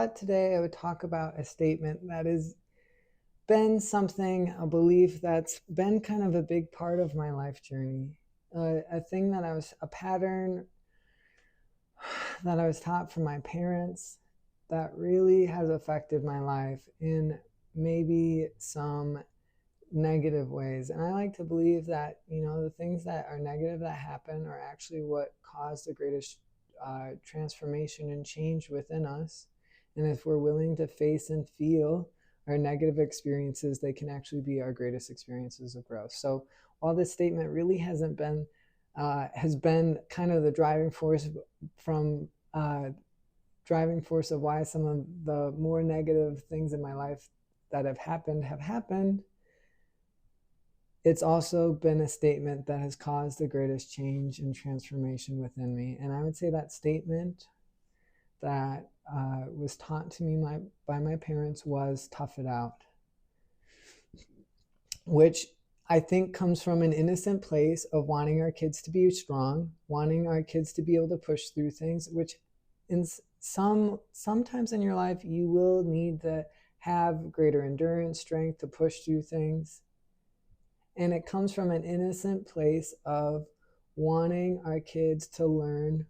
thought today I would talk about a statement that has been something, a belief that's been kind of a big part of my life journey. A thing that a pattern that I was taught from my parents that really has affected my life in maybe some negative ways. And I like to believe that, the things that are negative that happen are actually what cause the greatest transformation and change within us. And if we're willing to face and feel our negative experiences, they can actually be our greatest experiences of growth. So while this statement really has been kind of the driving force of why some of the more negative things in my life that have happened, it's also been a statement that has caused the greatest change and transformation within me. And I would say that statement that was taught to me by my parents was tough it out, which I think comes from an innocent place of wanting our kids to be strong, wanting our kids to be able to push through things, which sometimes in your life you will need to have greater endurance, strength to push through things. And it comes from an innocent place of wanting our kids to learn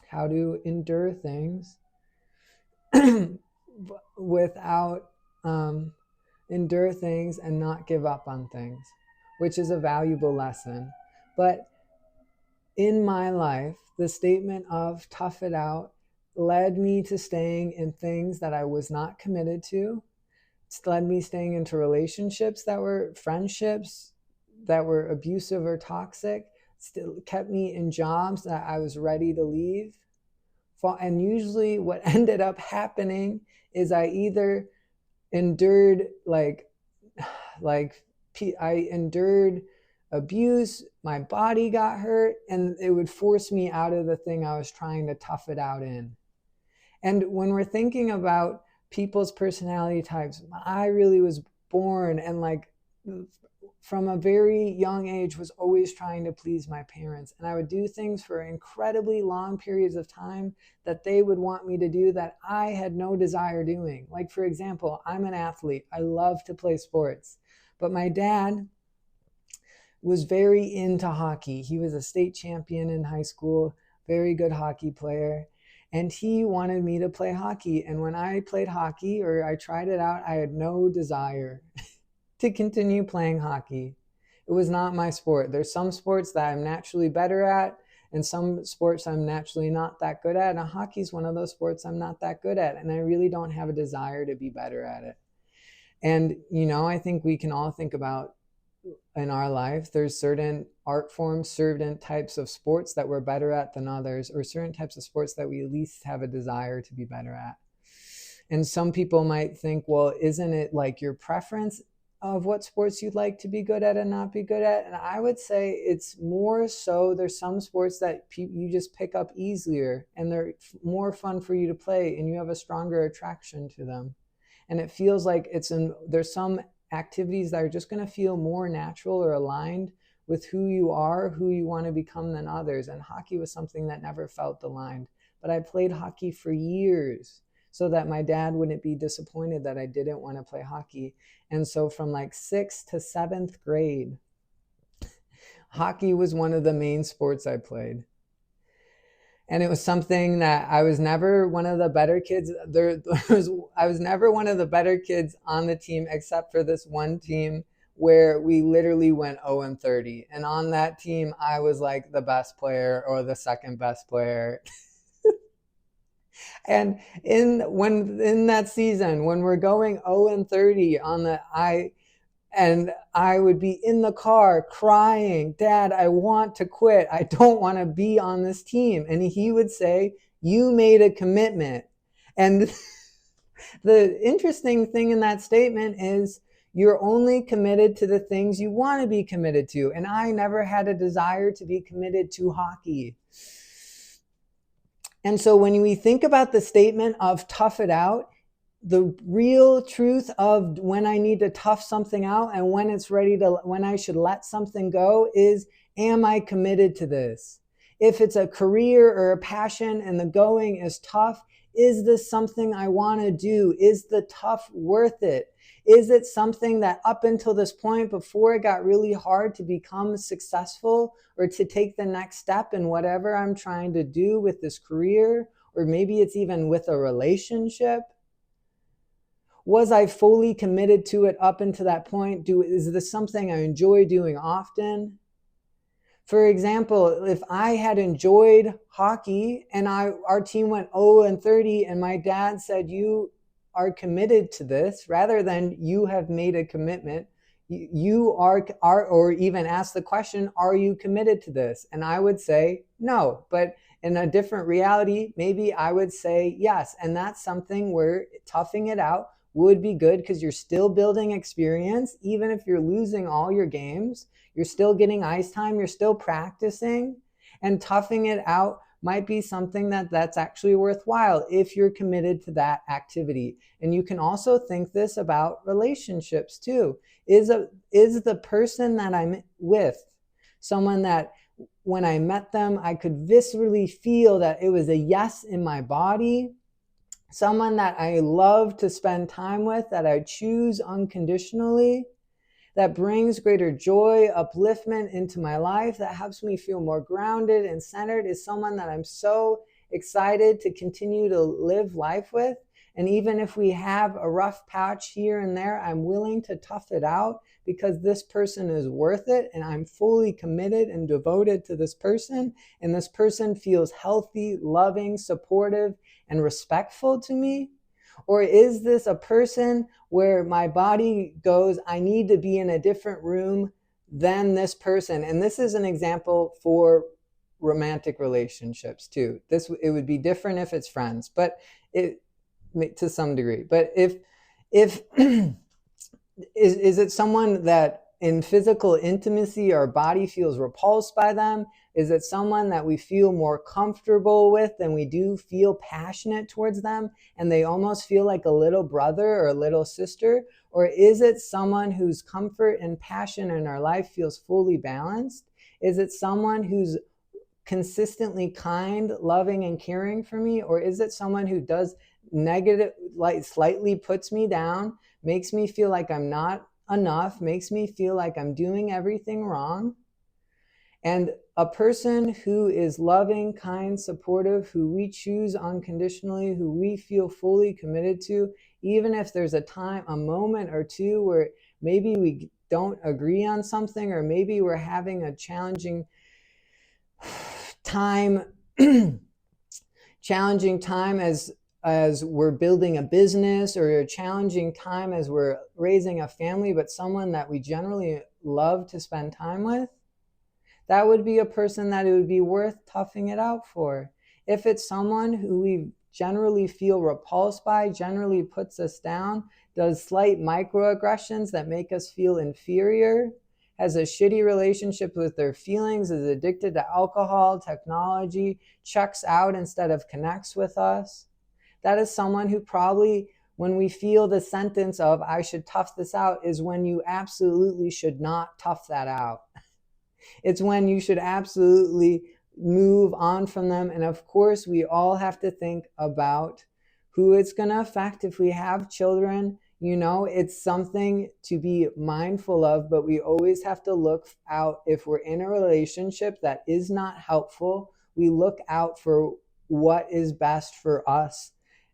how to endure things without endure things and not give up on things, which is a valuable lesson. But in my life, the statement of tough it out led me to staying in things that I was not committed to. It's led me staying into relationships that were friendships that were abusive or toxic. Still kept me in jobs that I was ready to leave. And usually what ended up happening is I either endured I endured abuse, my body got hurt, and it would force me out of the thing I was trying to tough it out in. And when we're thinking about people's personality types, I really was born and from a very young age was always trying to please my parents. And I would do things for incredibly long periods of time that they would want me to do that I had no desire doing. Like, for example, I'm an athlete. I love to play sports. But my dad was very into hockey. He was a state champion in high school, very good hockey player. And he wanted me to play hockey. And when I played hockey or I tried it out, I had no desire to continue playing hockey. It was not my sport. There's some sports that I'm naturally better at and some sports I'm naturally not that good at. And hockey is one of those sports I'm not that good at. And I really don't have a desire to be better at it. And, I think we can all think about in our life, there's certain art forms, certain types of sports that we're better at than others, or certain types of sports that we at least have a desire to be better at. And some people might think, well, isn't it like your preference of what sports you'd like to be good at and not be good at? And I would say it's more so there's some sports that you just pick up easier and they're more fun for you to play and you have a stronger attraction to them. And it feels like there's some activities that are just going to feel more natural or aligned with who you are, who you want to become than others. And hockey was something that never felt aligned. But I played hockey for years so that my dad wouldn't be disappointed that I didn't want to play hockey. And so from 6th to 7th grade, hockey was one of the main sports I played. And it was something that I was never one of the better kids. I was never one of the better kids on the team, except for this one team where we literally went 0-30. And on that team, I was like the best player or the second best player. And in that season, when we're going 0-30 and I would be in the car crying, Dad, I want to quit. I don't want to be on this team. And he would say, you made a commitment. And the interesting thing in that statement is you're only committed to the things you want to be committed to. And I never had a desire to be committed to hockey. And so when we think about the statement of tough it out, the real truth of when I need to tough something out and when I should let something go is, am I committed to this? If it's a career or a passion and the going is tough, is this something I want to do? Is the tough worth it? Is it something that up until this point, before it got really hard to become successful or to take the next step in whatever I'm trying to do with this career, or maybe it's even with a relationship, was I fully committed to it up until that point? Is this something I enjoy doing often? For example, if I had enjoyed hockey and our team went 0-30 and my dad said, you are committed to this, rather than you have made a commitment, you are, or even ask the question, are you committed to this? And I would say no, but in a different reality, maybe I would say yes. And that's something where toughing it out would be good, because you're still building experience. Even if you're losing all your games, you're still getting ice time, you're still practicing, and toughing it out might be something that's actually worthwhile if you're committed to that activity. And you can also think this about relationships too. Is the person that I'm with someone that when I met them, I could viscerally feel that it was a yes in my body? Someone that I love to spend time with, that I choose unconditionally, that brings greater joy, upliftment into my life, that helps me feel more grounded and centered, is someone that I'm so excited to continue to live life with. And even if we have a rough patch here and there, I'm willing to tough it out because this person is worth it, and I'm fully committed and devoted to this person, and this person feels healthy, loving, supportive, and respectful to me? Or is this a person where my body goes, I need to be in a different room than this person? And this is an example for romantic relationships too. It would be different if it's friends, but it to some degree. But if is it someone that in physical intimacy our body feels repulsed by them? Is it someone that we feel more comfortable with than we do feel passionate towards them, and they almost feel like a little brother or a little sister? Or is it someone whose comfort and passion in our life feels fully balanced? Is it someone who's consistently kind, loving, and caring for me? Or is it someone who does negative, like slightly puts me down, makes me feel like I'm not enough, makes me feel like I'm doing everything wrong? And a person who is loving, kind, supportive, who we choose unconditionally, who we feel fully committed to, even if there's a moment or two where maybe we don't agree on something, or maybe we're having a challenging time as we're building a business, or a challenging time as we're raising a family, but someone that we generally love to spend time with, that would be a person that it would be worth toughing it out for. If it's someone who we generally feel repulsed by, generally puts us down, does slight microaggressions that make us feel inferior, has a shitty relationship with their feelings, is addicted to alcohol, technology, checks out instead of connects with us, that is someone who probably, when we feel the sentence of I should tough this out, is when you absolutely should not tough that out. It's when you should absolutely move on from them. And of course, we all have to think about who it's going to affect. If we have children, it's something to be mindful of, but we always have to look out. If we're in a relationship that is not helpful, we look out for what is best for us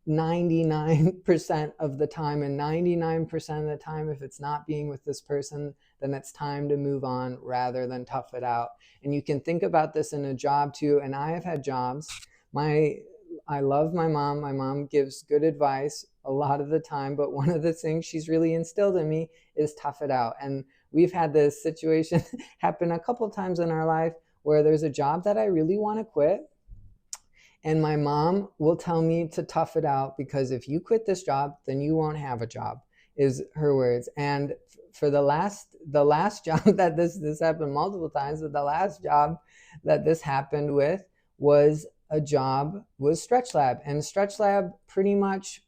99% of the time. And 99% of the time, if it's not being with this person, then it's time to move on rather than tough it out. And you can think about this in a job too. And I have had jobs. I love my mom. My mom gives good advice a lot of the time, but one of the things she's really instilled in me is tough it out. And we've had this situation happen a couple of times in our life where there's a job that I really want to quit. And my mom will tell me to tough it out, because if you quit this job, then you won't have a job, is her words. And for the last job that this happened multiple times, but the last job that this happened with was Stretch Lab. And Stretch Lab, pretty much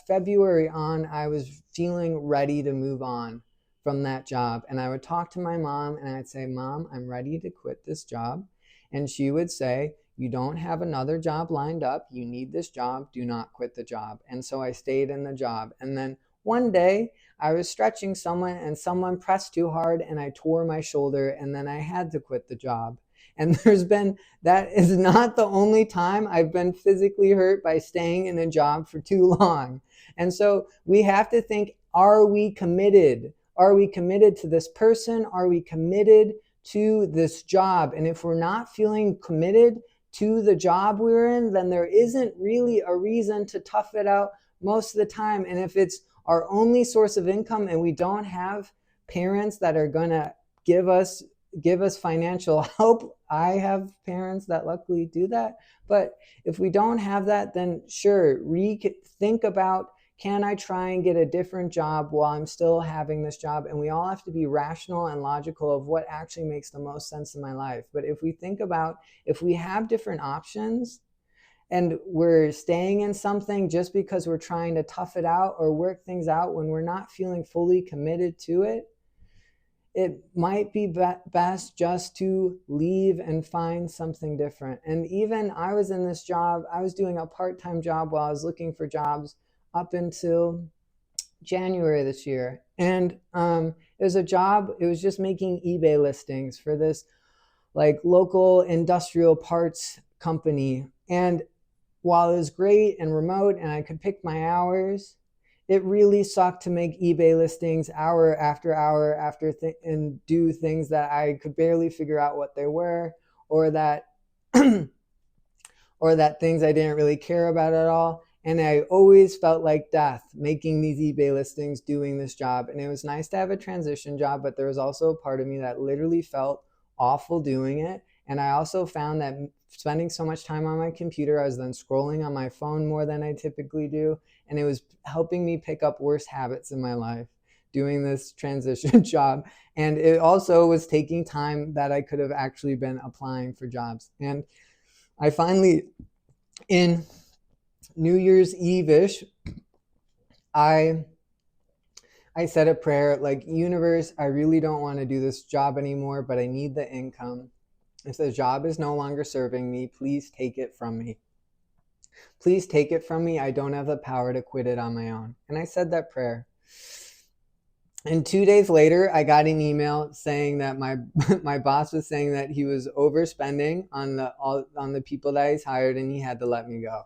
February on, I was feeling ready to move on from that job. And I would talk to my mom and I'd say, Mom, I'm ready to quit this job. And she would say, you don't have another job lined up. You need this job. Do not quit the job. And so I stayed in the job. And then one day I was stretching someone and someone pressed too hard and I tore my shoulder, and then I had to quit the job. And that is not the only time I've been physically hurt by staying in a job for too long. And so we have to think, are we committed? Are we committed to this person? Are we committed to this job? And if we're not feeling committed to the job we're in, then there isn't really a reason to tough it out most of the time. And if it's our only source of income and we don't have parents that are going to give us financial help, I have parents that luckily do that. But if we don't have that, then sure, think about, can I try and get a different job while I'm still having this job? And we all have to be rational and logical of what actually makes the most sense in my life. But if we think about, if we have different options and we're staying in something just because we're trying to tough it out or work things out when we're not feeling fully committed to it, it might be best just to leave and find something different. And even I was in this job, I was doing a part-time job while I was looking for jobs up until January this year. And it was a job, it was just making eBay listings for this like local industrial parts company. And while it was great and remote and I could pick my hours, it really sucked to make eBay listings hour after hour and do things that I could barely figure out what they were, or that or that things I didn't really care about at all. And I always felt like death making these eBay listings, doing this job. And it was nice to have a transition job, but there was also a part of me that literally felt awful doing it. And I also found that spending so much time on my computer, I was then scrolling on my phone more than I typically do. And it was helping me pick up worse habits in my life doing this transition job. And it also was taking time that I could have actually been applying for jobs. And I finally, in New Year's Eve-ish, I said a prayer like, universe, I really don't want to do this job anymore, but I need the income. If the job is no longer serving me, please take it from me. Please take it from me. I don't have the power to quit it on my own. And I said that prayer. And 2 days later, I got an email saying that my boss was saying that he was overspending on the people that he's hired and he had to let me go.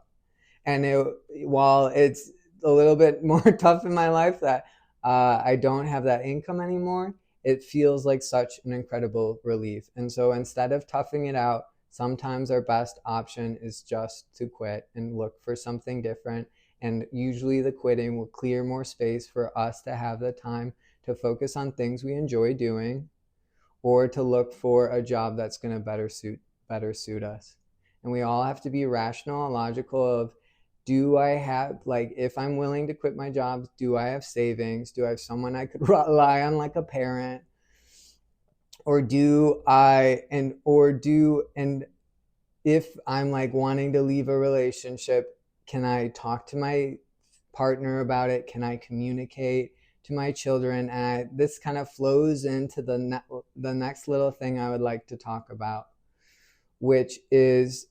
And while it's a little bit more tough in my life that I don't have that income anymore, it feels like such an incredible relief. And so instead of toughing it out, sometimes our best option is just to quit and look for something different. And usually the quitting will clear more space for us to have the time to focus on things we enjoy doing, or to look for a job that's going to better suit us. And we all have to be rational and logical of, do I have, like, if I'm willing to quit my job, do I have savings? Do I have someone I could rely on, like a parent? Or if I'm like wanting to leave a relationship, can I talk to my partner about it? Can I communicate to my children? And this kind of flows into the next little thing I would like to talk about, which is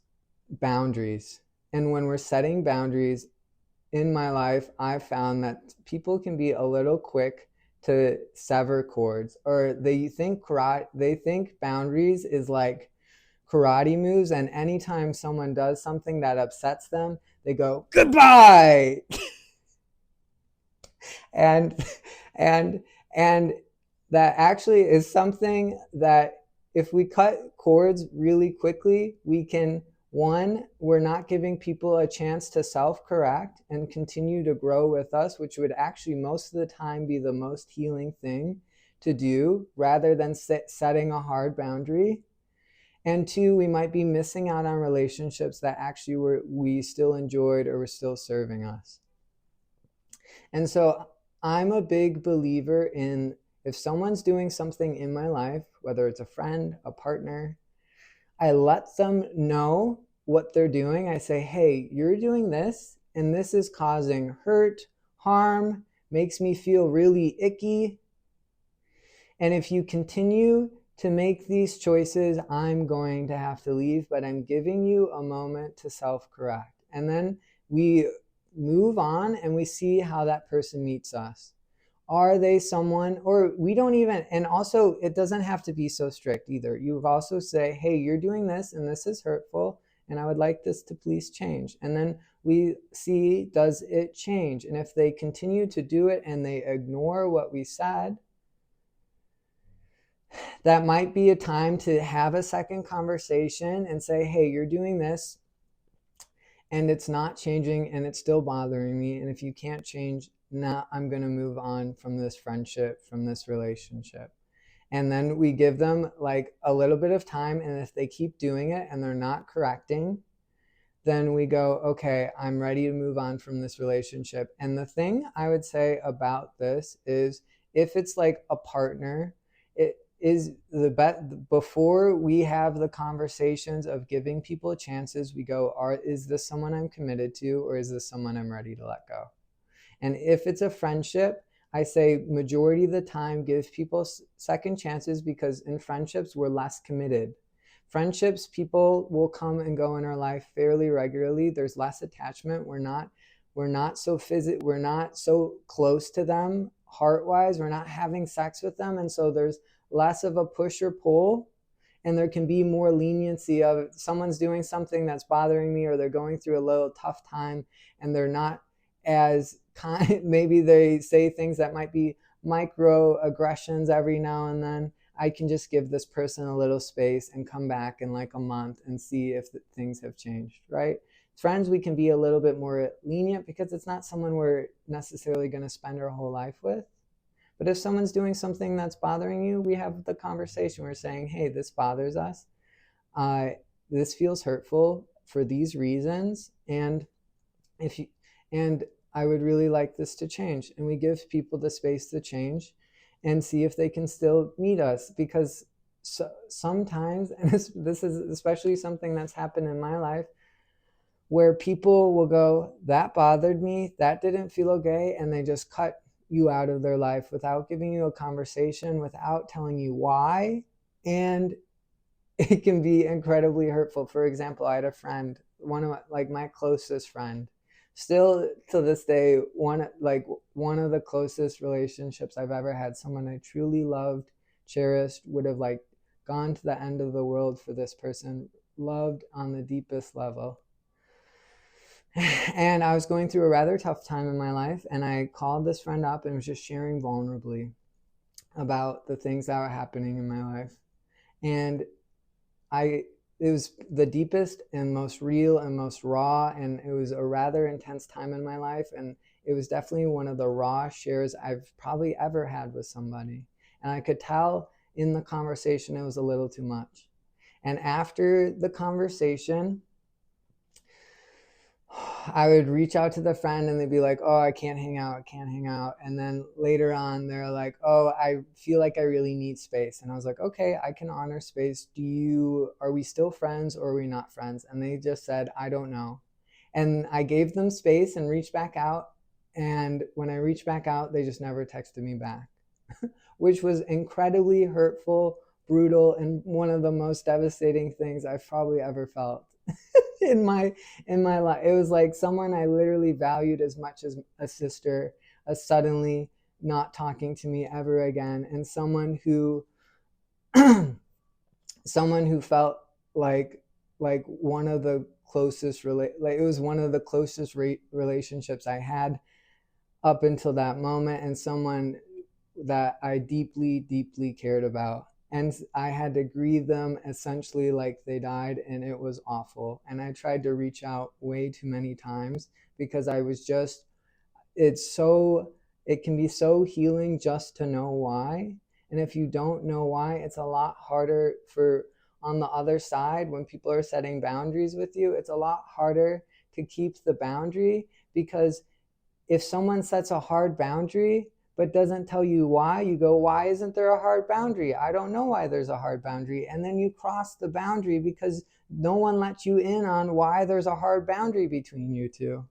boundaries. And when we're setting boundaries in my life, I've found that people can be a little quick to sever cords, or they think boundaries is like karate moves, and anytime someone does something that upsets them, they go, goodbye. and that actually is something that if we cut cords really quickly, we can, one, we're not giving people a chance to self-correct and continue to grow with us, which would actually most of the time be the most healing thing to do, rather than setting a hard boundary. And two, we might be missing out on relationships that actually we still enjoyed or were still serving us. And so I'm a big believer in, if someone's doing something in my life, whether it's a friend, a partner, I let them know what they're doing. I say, hey, you're doing this, and this is causing hurt, harm, makes me feel really icky. And if you continue to make these choices, I'm going to have to leave, but I'm giving you a moment to self-correct. And then we move on and we see how that person meets us. Are they someone, or we don't even, and also it doesn't have to be so strict either. You also say, hey, you're doing this and this is hurtful and I would like this to please change. And then we see, does it change? And if they continue to do it and they ignore what we said, that might be a time to have a second conversation and say, hey, you're doing this and it's not changing and it's still bothering me. And if you can't change, now I'm going to move on from this friendship, from this relationship. And then we give them like a little bit of time. And if they keep doing it and they're not correcting, then we go, okay, I'm ready to move on from this relationship. And the thing I would say about this is, if it's like a partner, it is the best. Before we have the conversations of giving people chances, we go, is this someone I'm committed to, or is this someone I'm ready to let go? And if it's a friendship, I say majority of the time give people second chances, because in friendships we're less committed. Friendships, people will come and go in our life fairly regularly. There's less attachment. We're not so close to them heart-wise. We're not having sex with them, and so there's less of a push or pull, and there can be more leniency of someone's doing something that's bothering me, or they're going through a little tough time and they're not as kind. Maybe they say things that might be microaggressions every now and then. I can just give this person a little space and come back in like a month and see if things have changed, right? Friends, we can be a little bit more lenient because it's not someone we're necessarily going to spend our whole life with. But if someone's doing something that's bothering you, we have the conversation. We're saying, hey, this bothers us. This feels hurtful for these reasons. And I would really like this to change. And we give people the space to change and see if they can still meet us. Because sometimes, and this is especially something that's happened in my life, where people will go, that bothered me, that didn't feel okay, and they just cut you out of their life without giving you a conversation, without telling you why. And it can be incredibly hurtful. For example, I had a friend, one of my closest friend, still to this day, one of the closest relationships I've ever had, someone I truly loved, cherished, would have gone to the end of the world for this person, loved on the deepest level. And I was going through a rather tough time in my life, and I called this friend up and was just sharing vulnerably about the things that were happening in my life. And it was the deepest and most real and most raw, and it was a rather intense time in my life, and it was definitely one of the raw shares I've probably ever had with somebody. And I could tell in the conversation it was a little too much. And after the conversation, I would reach out to the friend and they'd be like, oh, I can't hang out. And then later on, they're like, oh, I feel like I really need space. And I was like, okay, I can honor space. Are we still friends or are we not friends? And they just said, I don't know. And I gave them space and reached back out. And when I reached back out, they just never texted me back, which was incredibly hurtful, brutal, and one of the most devastating things I've probably ever felt. in my life. It was like someone I literally valued as much as a sister, suddenly not talking to me ever again, and someone who felt like one of the closest it was one of the closest relationships I had up until that moment, and someone that I deeply, deeply cared about. And I had to grieve them essentially like they died, and it was awful. And I tried to reach out way too many times because I was just, it can be so healing just to know why. And if you don't know why, it's a lot harder on the other side, when people are setting boundaries with you, it's a lot harder to keep the boundary, because if someone sets a hard boundary but doesn't tell you why, you go, why isn't there a hard boundary? I don't know why there's a hard boundary. And then you cross the boundary because no one lets you in on why there's a hard boundary between you two.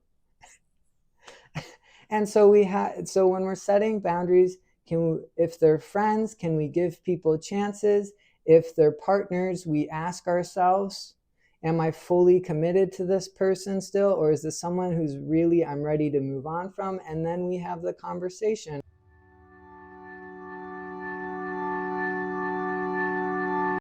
And so when we're setting boundaries, if they're friends, can we give people chances? If they're partners, we ask ourselves, am I fully committed to this person still? Or is this someone who's really I'm ready to move on from? And then we have the conversation.